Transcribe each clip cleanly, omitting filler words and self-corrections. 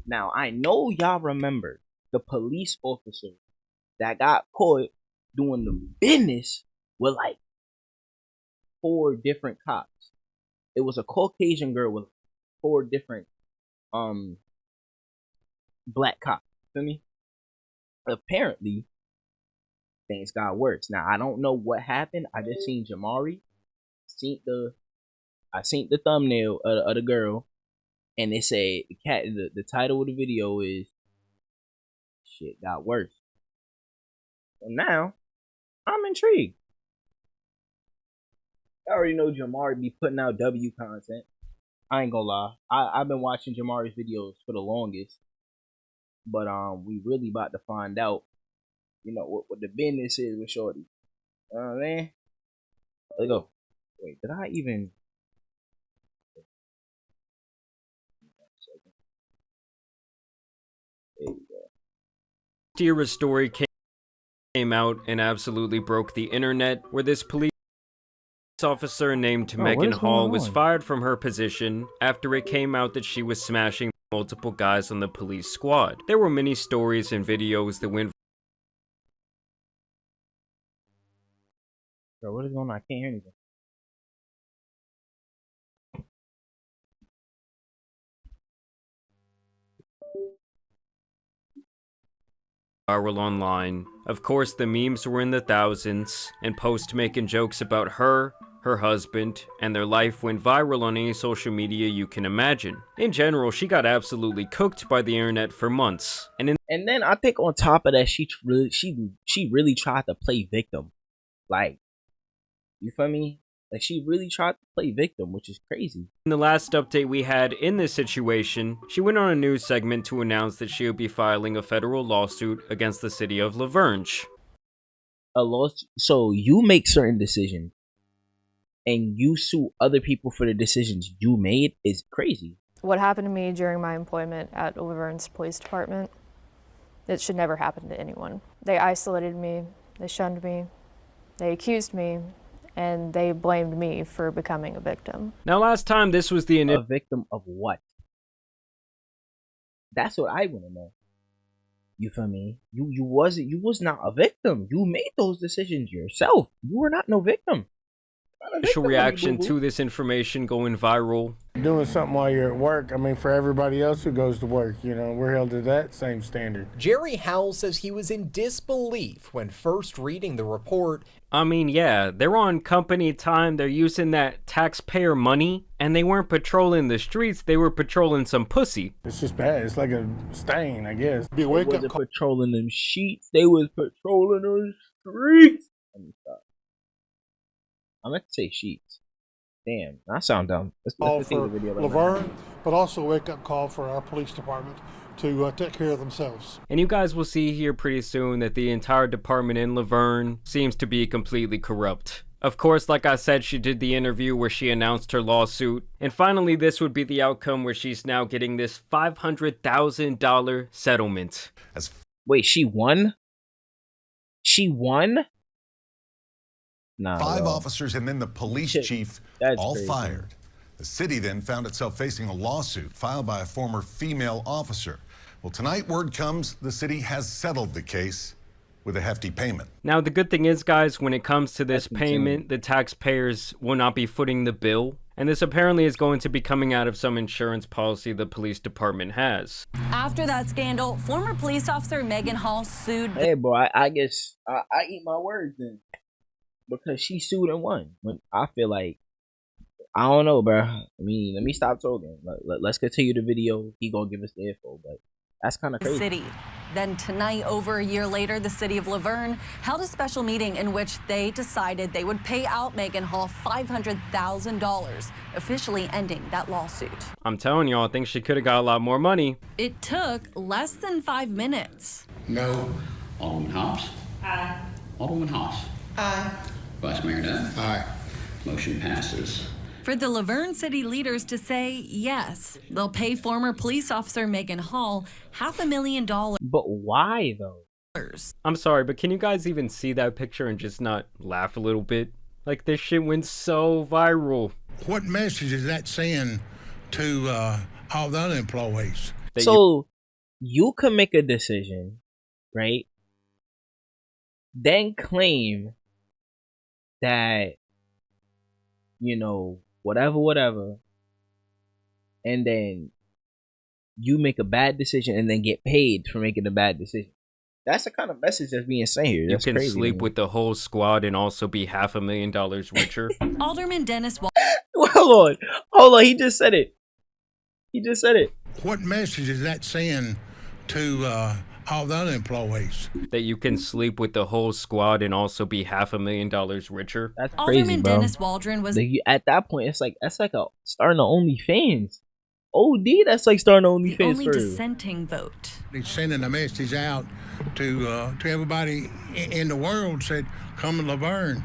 Now, I know y'all remember the police officer that got caught doing the business with like 4 different cops. It was a Caucasian girl with 4 different um black cops. Feel me? Apparently, things got worse. Now I don't know what happened. I just seen Jamari, I seen the thumbnail of the girl, and it said the title of the video is "Shit Got Worse." So now I'm intrigued. I already know Jamari be putting out W content. I ain't gonna lie. I've been watching Jamari's videos for the longest, but we really about to find out, what the business is with Shorty. You know what I mean? Let's go. Wait, did I even? There you go. Tira's story came out and absolutely broke the internet, where this police officer named Megan Hall was fired from her position after it came out that she was smashing multiple guys on the police squad. There were many stories and videos that went Bro, what is going on? I can't hear anything. viral online. Of course, the memes were in the thousands, and posts making jokes about her husband, and their life went viral on any social media you can imagine. In general, she got absolutely cooked by the internet for months. And then I think on top of that, she really tried to play victim. Like, you feel me? Like, she really tried to play victim, which is crazy. In the last update we had in this situation, she went on a news segment to announce that she would be filing a federal lawsuit against the city of La Vergne. A lawsuit? So you make certain decisions, and you sue other people for the decisions you made is crazy. What happened to me during my employment at La Vergne Police Department, it should never happen to anyone. They isolated me, they shunned me, they accused me, and they blamed me for becoming a victim. Now, last time this was a victim of what? That's what I want to know. You feel me? You was not a victim. You made those decisions yourself. You were not no victim. Initial reaction to this information going viral. Doing something while you're at work, I mean, for everybody else who goes to work, we're held to that same standard. Jerry Howell says he was in disbelief when first reading the report. I mean, yeah, they're on company time, they're using that taxpayer money, and they weren't patrolling the streets, they were patrolling some pussy. It's just bad. It's like a stain, I guess. They wasn't patrolling them sheets, they was patrolling those streets. Let me stop. I meant to say sheets. Damn, I sound dumb. Let's for La Vergne, but also a wake-up call for our police department to take care of themselves. And you guys will see here pretty soon that the entire department in La Vergne seems to be completely corrupt. Of course, like I said, she did the interview where she announced her lawsuit. And finally, this would be the outcome where she's now getting this $500,000 settlement. Wait, she won? She won? Nah, 5 officers and then the police chief all crazy. Fired. The city then found itself facing a lawsuit filed by a former female officer. Well, tonight word comes the city has settled the case with a hefty payment. Now, the good thing is, guys, when it comes to this payment, the taxpayers will not be footing the bill. And this apparently is going to be coming out of some insurance policy the police department has. After that scandal, former police officer Megan Hall sued. Hey, bro, I guess I eat my words then. Because she sued and won. When I feel like, I don't know, bro. I mean, let me stop talking. Let's continue the video. He gonna give us the info, but that's kind of crazy. City. Then tonight, over a year later, the city of La Vergne held a special meeting in which they decided they would pay out Megan Hall $500,000, officially ending that lawsuit. I'm telling y'all, I think she could have got a lot more money. It took less than 5 minutes. No. Alderman Hobbs? Aye. Alderman Hobbs? Aye. Vice Mayor Dunn? Aye. Motion passes. For the La Vergne city leaders to say yes, they'll pay former police officer Megan Hall $500,000. But why though? I'm sorry, but can you guys even see that picture and just not laugh a little bit? Like, this shit went so viral. What message is that saying to all the other employees? So You can make a decision, right? Then claim that, whatever, and then you make a bad decision and then get paid for making a bad decision. That's the kind of message that's being sent here. That's you can crazy. sleep with the whole squad and also be $500,000 richer. Alderman Dennis Hold on. He just said it. What message is that send to all the other employees? That you can sleep with the whole squad and also be $500,000 richer. That's crazy, Alderman bro. Dennis Waldron was At that point, that's like a starting an OnlyFans. OD, that's like starting an OnlyFans. the only for dissenting vote. He's sending a message out to everybody in the world, said, come to Laverne,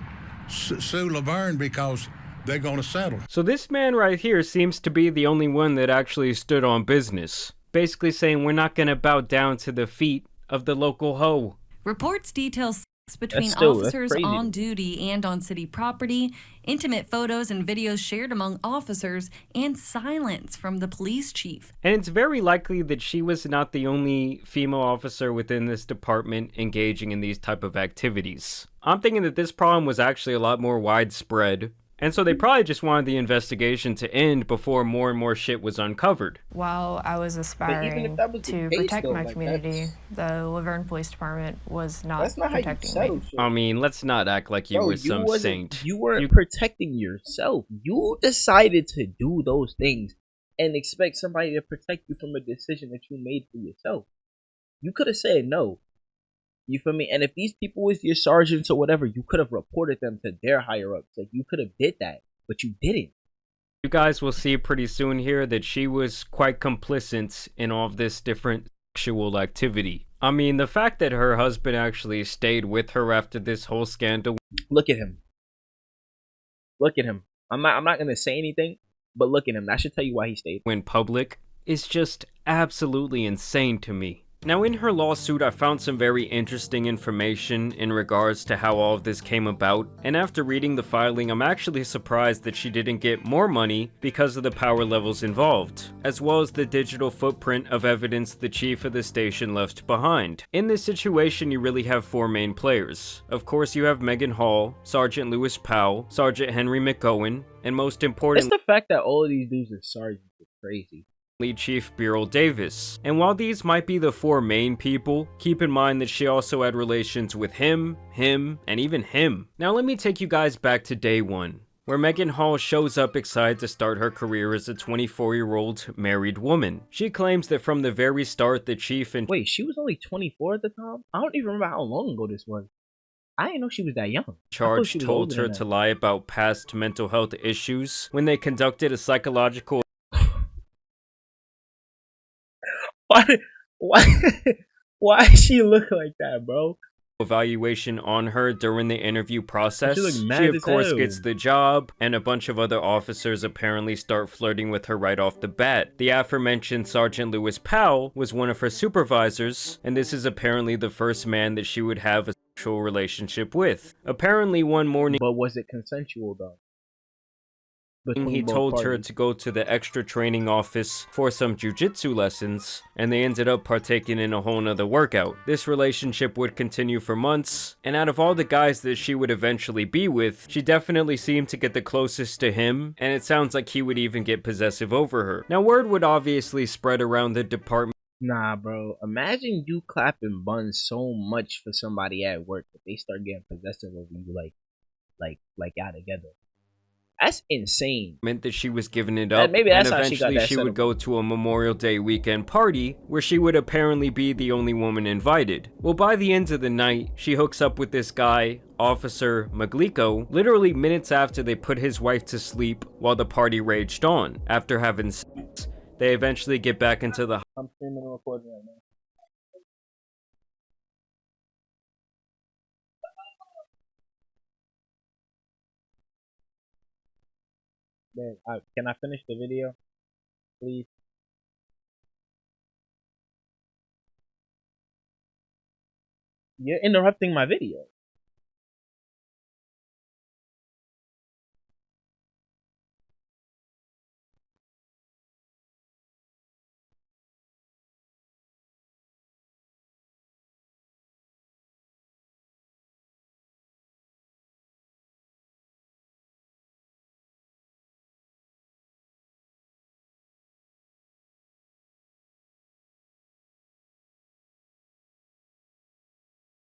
sue Laverne because they're going to settle. So this man right here seems to be the only one that actually stood on business. Basically saying we're not going to bow down to the feet of the local hoe. Reports detail sex between That's officers crazy. on duty and on city property, intimate photos and videos shared among officers, and silence from the police chief. And it's very likely that she was not the only female officer within this department engaging in these type of activities. I'm thinking that this problem was actually a lot more widespread. And so they probably just wanted the investigation to end before more and more shit was uncovered. While I was aspiring that was the to case, protect though, my like, community, the Laverne Police Department was not That's not how you protecting settle me. shit. I mean, let's not act like you were some saint. You weren't protecting yourself. You decided to do those things and expect somebody to protect you from a decision that you made for yourself. You could have said no. You feel me? And if these people was your sergeants or whatever, you could have reported them to their higher ups. Like, you could have did that, but you didn't. You guys will see pretty soon here that she was quite complicit in all of this different sexual activity. I mean, the fact that her husband actually stayed with her after this whole scandal. Look at him. Look at him. I'm not gonna say anything, but look at him. That should tell you why he stayed. Went public is just absolutely insane to me. Now, in her lawsuit, I found some very interesting information in regards to how all of this came about, and after reading the filing, I'm actually surprised that she didn't get more money because of the power levels involved, as well as the digital footprint of evidence the chief of the station left behind. In this situation, you really have four main players. Of course, you have Megan Hall, Sergeant Lewis Powell, Sergeant Henry McGowan, and most importantly, it's the fact that all of these dudes are sergeants is crazy. Chief Beryl Davis. And while these might be the four main people, keep in mind that she also had relations with him, and even him. Now let me take you guys back to day one, where Megan Hall shows up excited to start her career as a 24-year-old married woman. She claims that from the very start, the chief and— Wait, she was only 24 at the time? I don't even remember how long ago this was. I didn't know she was that young. Charge told her to lie about past mental health issues when they conducted a psychological— Why she look like that, bro? Evaluation on her during the interview process. She of course gets the job, and a bunch of other officers apparently start flirting with her right off the bat. The aforementioned Sergeant Lewis Powell was one of her supervisors, and this is apparently the first man that she would have a sexual relationship with. Apparently one morning— But was it consensual though? He told her to go to the extra training office for some jujitsu lessons, and they ended up partaking in a whole nother workout. This relationship would continue for months, and out of all the guys that she would eventually be with, she definitely seemed to get the closest to him, and it sounds like he would even get possessive over her. Now, word would obviously spread around the department. Nah, bro. Imagine you clapping buns so much for somebody at work that they start getting possessive over you, like y'all together. That's insane. Meant that she was giving it up, maybe that's and how she got eventually that she would go to a Memorial Day weekend party where she would apparently be the only woman invited. Well, by the end of the night, she hooks up with this guy, Officer Maglico, literally minutes after they put his wife to sleep while the party raged on. After having sex, they eventually get back into the— I'm streaming and recording right now. Can I finish the video, please? You're interrupting my video.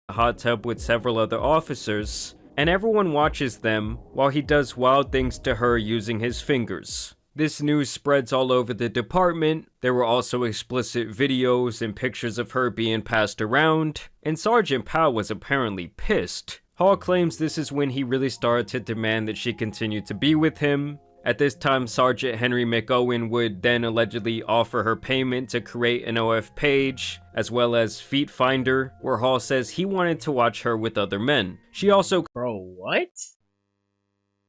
a hot tub with several other officers, and everyone watches them while he does wild things to her using his fingers. This news spreads all over the department. There were also explicit videos and pictures of her being passed around, and Sergeant Powell was apparently pissed. Hall claims this is when he really started to demand that she continue to be with him. At this time, Sergeant Henry McOwen would then allegedly offer her payment to create an OF page, as well as Feet Finder, where Hall says he wanted to watch her with other men. She also what?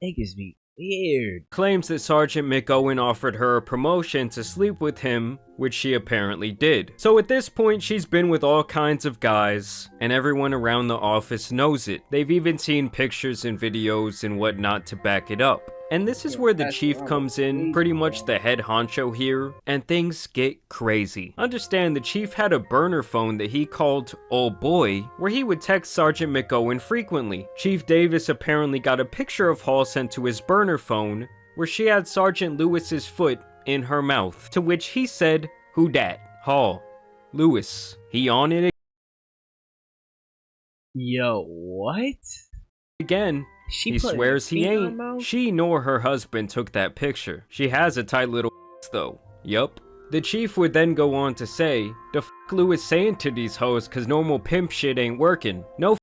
Niggas be weird. Claims that Sergeant McOwen offered her a promotion to sleep with him, which she apparently did. So at this point, she's been with all kinds of guys, and everyone around the office knows it. They've even seen pictures and videos and whatnot to back it up. And this is where the chief comes in, pretty much the head honcho here, and things get crazy. Understand the chief had a burner phone that he called Old Boy, where he would text Sergeant McOwen frequently. Chief Davis apparently got a picture of Hall sent to his burner phone, where she had Sergeant Lewis's foot in her mouth, to which he said, "Who dat? Hall. Lewis. He on it Yo, what? again." He swears he ain't. She nor her husband took that picture. She has a tight little though. Yup. The chief would then go on to say, "The f Lewis saying to these hoes cause normal pimp shit ain't working. No."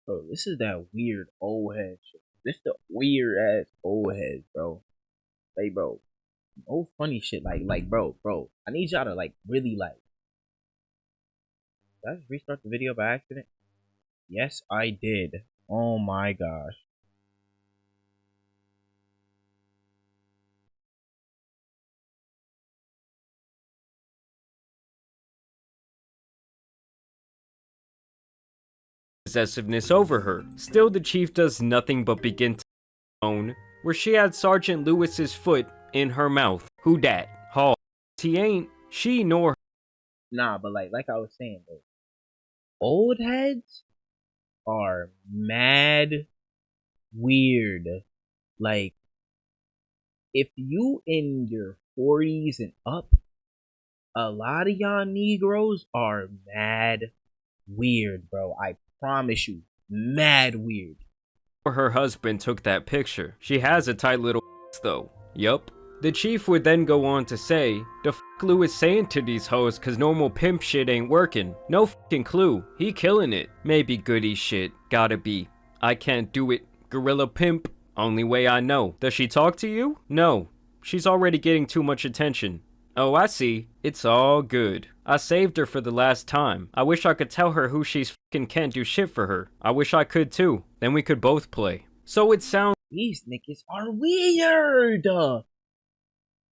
Bro, this is that weird old head shit. This the weird ass old head, bro. Like, bro, no funny shit. Like, bro, I need y'all to really Did I just restart the video by accident? Yes, I did. Oh my gosh. Possessiveness over her. Still, the chief does nothing but begin to own, where she had Sergeant Lewis's foot in her mouth. Who dat? Hall. He ain't. She nor. Nah, but like I was saying, bro, old heads are mad weird. Like, if you in your 40s and up, a lot of y'all Negroes are mad weird, bro. I promise you, mad weird. Her husband took that picture. She has a tight little though. Yup. The chief would then go on to say, "The f Lewis saying to these hoes cause normal pimp shit ain't working. No fucking clue. He killing it. Maybe goody shit. Gotta be. I can't do it. Gorilla pimp. Only way I know. Does she talk to you? No. She's already getting too much attention. Oh, I see. It's all good. I saved her for the last time. I wish I could tell her who she's fucking can't do shit for her. I wish I could too. Then we could both play." So it sounds These niggas are weird.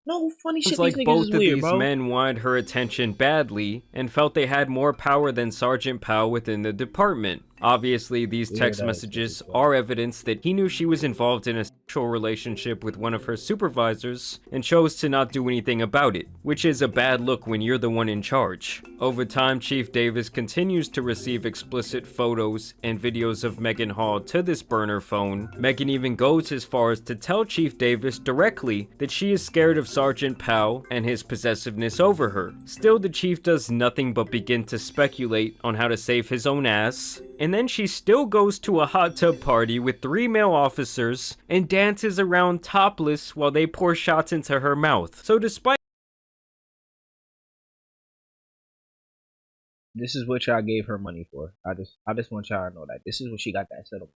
No funny shit. It's like these niggas both is of weird, these bro. men wanted her attention badly and felt they had more power than Sergeant Powell within the department. Obviously, these text messages are evidence that he knew she was involved in a sexual relationship with one of her supervisors and chose to not do anything about it, which is a bad look when you're the one in charge. Over time, Chief Davis continues to receive explicit photos and videos of Megan Hall to this burner phone. Megan even goes as far as to tell Chief Davis directly that she is scared of Sergeant Powell and his possessiveness over her. Still, the chief does nothing but begin to speculate on how to save his own ass. And then she still goes to a hot tub party with 3 male officers and dances around topless while they pour shots into her mouth. So despite This is what y'all gave her money for. I just want y'all to know that this is what she got that settlement.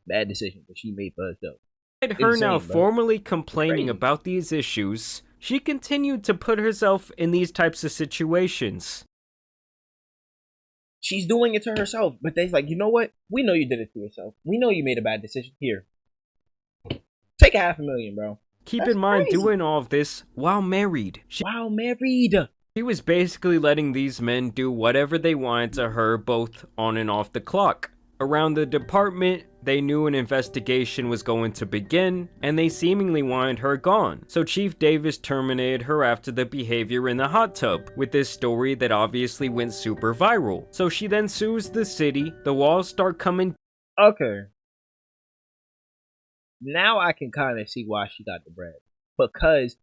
Bad decision that she made for herself. her Insane, now bro. formally complaining about these issues, she continued to put herself in these types of situations. She's doing it to herself, but they're like, you know what? We know you did it to yourself. We know you made a bad decision. Here, take $500,000, bro. Keep in mind, doing all of this while married. While married. She was basically letting these men do whatever they wanted to her, both on and off the clock. Around the department, they knew an investigation was going to begin, and they seemingly wanted her gone. So Chief Davis terminated her after the behavior in the hot tub, with this story that obviously went super viral. So she then sues the city, the walls start coming. Okay. Now I can kind of see why she got the bread. Because,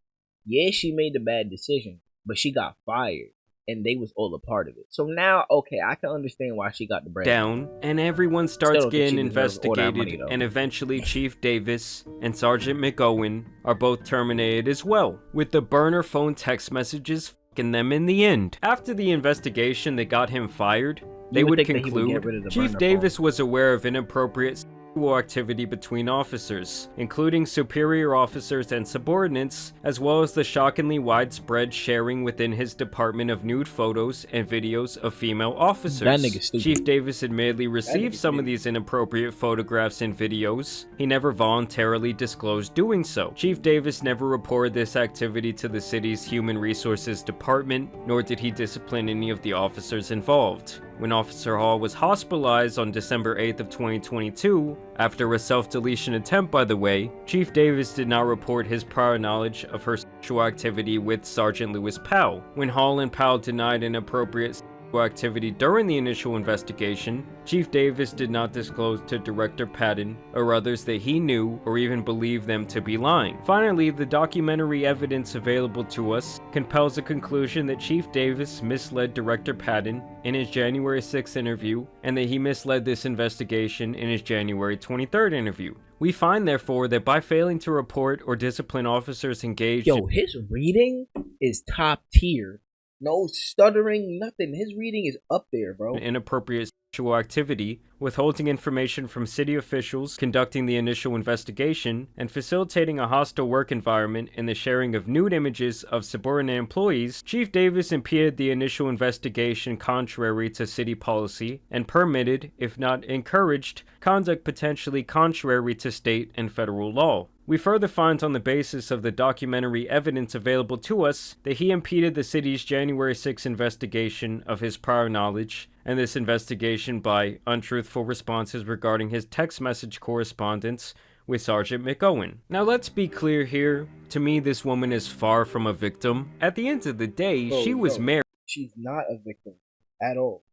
yeah, she made the bad decision, but she got fired. and they was all a part of it. So now, okay, I can understand why she got the brand down, and everyone starts Still don't think getting she deserved all that money, investigated, though. and eventually Chief Davis and Sergeant McOwen are both terminated as well, with the burner phone text messages fucking them in the end. After the investigation that got him fired, they would think that he would get rid conclude of the Chief burner Davis was aware of inappropriate sexual activity between officers, including superior officers and subordinates, as well as the shockingly widespread sharing within his department of nude photos and videos of female officers. That nigga's stupid. Chief Davis admittedly received some of these inappropriate photographs and videos. He never voluntarily disclosed doing so. Chief Davis never reported this activity to the city's Human Resources Department, nor did he discipline any of the officers involved. When Officer Hall was hospitalized on December 8th of 2022, after a self-deletion attempt by the way, Chief Davis did not report his prior knowledge of her sexual activity with Sergeant Lewis Powell. When Hall and Powell denied inappropriate activity during the initial investigation, Chief Davis did not disclose to Director Patton or others that he knew or even believed them to be lying. Finally, the documentary evidence available to us compels a conclusion that Chief Davis misled Director Patton in his January 6th interview, and that he misled this investigation in his January 23rd interview. We find, therefore, that by failing to report or discipline officers engaged Yo, his reading is top tier. No stuttering, nothing. His reading is up there, bro. inappropriate sexual activity, withholding information from city officials, conducting the initial investigation, and facilitating a hostile work environment and the sharing of nude images of subordinate employees, Chief Davis impeded the initial investigation contrary to city policy and permitted, if not encouraged, conduct potentially contrary to state and federal law. We further find on the basis of the documentary evidence available to us that he impeded the city's January 6 investigation of his prior knowledge, and this investigation by untruthful responses regarding his text message correspondence with Sergeant McOwen. Now let's be clear here, to me this woman is far from a victim. At the end of the day, she was married. She's not a victim at all.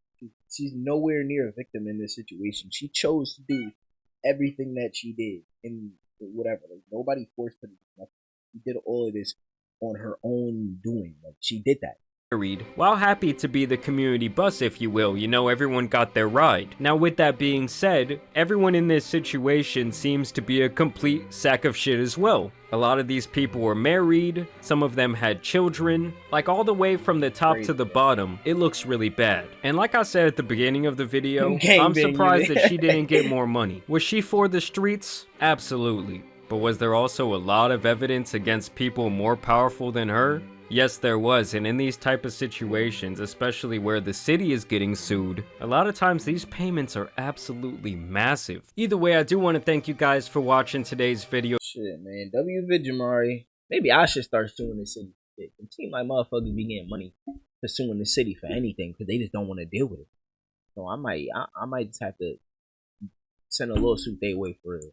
She's nowhere near a victim in this situation. She chose to do everything that she did, and whatever. Like, nobody forced her to do nothing. She did all of this on her own doing. Like, she did that. While happy to be the community bus, if you will, everyone got their ride. Now with that being said, everyone in this situation seems to be a complete sack of shit as well. A lot of these people were married, some of them had children, like all the way from the top to the bottom, it looks really bad. And like I said at the beginning of the video, I'm surprised that she didn't get more money. Was she for the streets? Absolutely. But was there also a lot of evidence against people more powerful than her? Yes, there was, and in these type of situations, especially where the city is getting sued, a lot of times these payments are absolutely massive. Either way, I do want to thank you guys for watching today's video. Shit, man. W. Jamari. Maybe I should start suing the city. It seems like motherfuckers be getting money for suing the city for anything because they just don't want to deal with it. So I might just have to send a lawsuit their way for real.